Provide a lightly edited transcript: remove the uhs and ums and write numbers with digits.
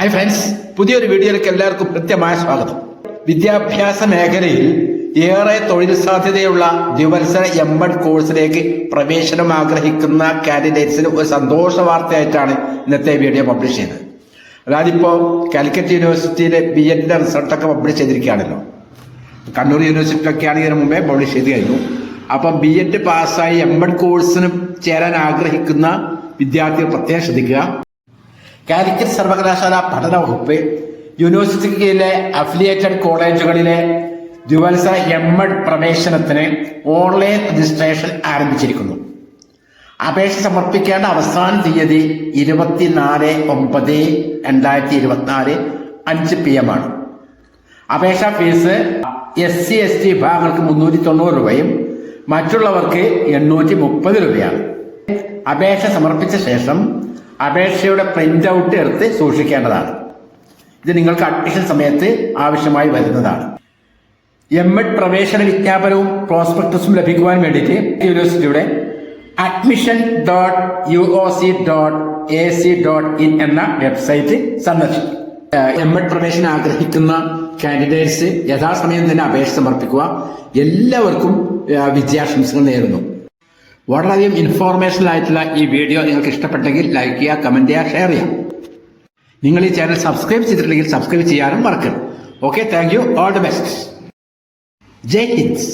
Hi friends, പുതിയൊരു വീഡിയോയിലേക്ക് എല്ലാവർക്കും കൃത്യമായ സ്വാഗതം. വിദ്യാഭ്യാസ മേഖലയിൽ ഏറെ തൊഴിൽ സാധ്യതയുള്ള ദ്വിവത്സര എംഎഡ് കോഴ്സിലേക്ക് പ്രവേശനം ആഗ്രഹിക്കുന്ന കാൻഡിഡേറ്റ്സിന് ഒരു സന്തോഷ വാർത്തയായിട്ടാണ് ഇന്നത്തെ വീഡിയോ പബ്ലിഷ് ചെയ്തത്. അതായത് ഇപ്പോൾ കാലിക്കറ്റ് യൂണിവേഴ്സിറ്റിയിലെ BEdന്റെ റിസൾട്ടൊക്കെ പബ്ലിഷ് ചെയ്തിരിക്കുകയാണല്ലോ. കണ്ണൂർ യൂണിവേഴ്സിറ്റിയിലൊക്കെയാണ് ഇതിനു മുമ്പേ പബ്ലിഷ് ചെയ്ത് കഴിഞ്ഞു. അപ്പം BEd പാസ്സായി എംഎഡ് കോഴ്സിന് ചേരാൻ ആഗ്രഹിക്കുന്ന വിദ്യാർത്ഥികൾ പ്രത്യേകം ശ്രദ്ധിക്കുക. കാലിക്കറ്റ് സർവകലാശാല പഠന വകുപ്പ് യൂണിവേഴ്സിറ്റിക്ക് കീഴിലെ അഫിലിയേറ്റഡ് കോളേജുകളിലെ ദ്വിവത്സര എംഎഡ് പ്രവേശനത്തിന് ഓൺലൈൻ രജിസ്ട്രേഷൻ ആരംഭിച്ചിരിക്കുന്നു. അപേക്ഷ സമർപ്പിക്കേണ്ട അവസാന തീയതി 24/9/2024 5 PM ആണ്. അപേക്ഷാ ഫീസ് SC/ST വിഭാഗങ്ങൾക്ക് 390 രൂപയും മറ്റുള്ളവർക്ക് 830 രൂപയാണ്. അപേക്ഷ സമർപ്പിച്ച ശേഷം അപേക്ഷയുടെ പ്രിന്റ് ഔട്ട് എടുത്ത് സൂക്ഷിക്കേണ്ടതാണ്. ഇത് നിങ്ങൾക്ക് അഡ്മിഷൻ സമയത്ത് ആവശ്യമായി വരുന്നതാണ്. എംഎഡ് പ്രവേശന വിജ്ഞാപനവും പ്രോസ്പെക്ടസും ലഭിക്കുവാൻ വേണ്ടിയിട്ട് യൂണിവേഴ്സിറ്റിയുടെ admission.uoc.ac.in എന്ന വെബ്സൈറ്റ് സന്ദർശിക്കും. എംഎഡ് പ്രവേശനം ആഗ്രഹിക്കുന്ന കാൻഡിഡേറ്റ്സ് യഥാസമയം തന്നെ അപേക്ഷ സമർപ്പിക്കുക. എല്ലാവർക്കും വിജയാശംസകൾ നേരുന്നു. വളരെയധികം ഇൻഫോർമേഷണൽ ആയിട്ടുള്ള ഈ വീഡിയോ നിങ്ങൾക്ക് ഇഷ്ടപ്പെട്ടെങ്കിൽ ലൈക്ക് ചെയ്യുക, കമന്റ് ചെയ്യുക, ഷെയർ ചെയ്യുക. നിങ്ങൾ ഈ ചാനൽ സബ്സ്ക്രൈബ് ചെയ്തിട്ടില്ലെങ്കിൽ സബ്സ്ക്രൈബ് ചെയ്യാനും മറക്കരുത്. Okay, thank you, all the best. Jai Hind.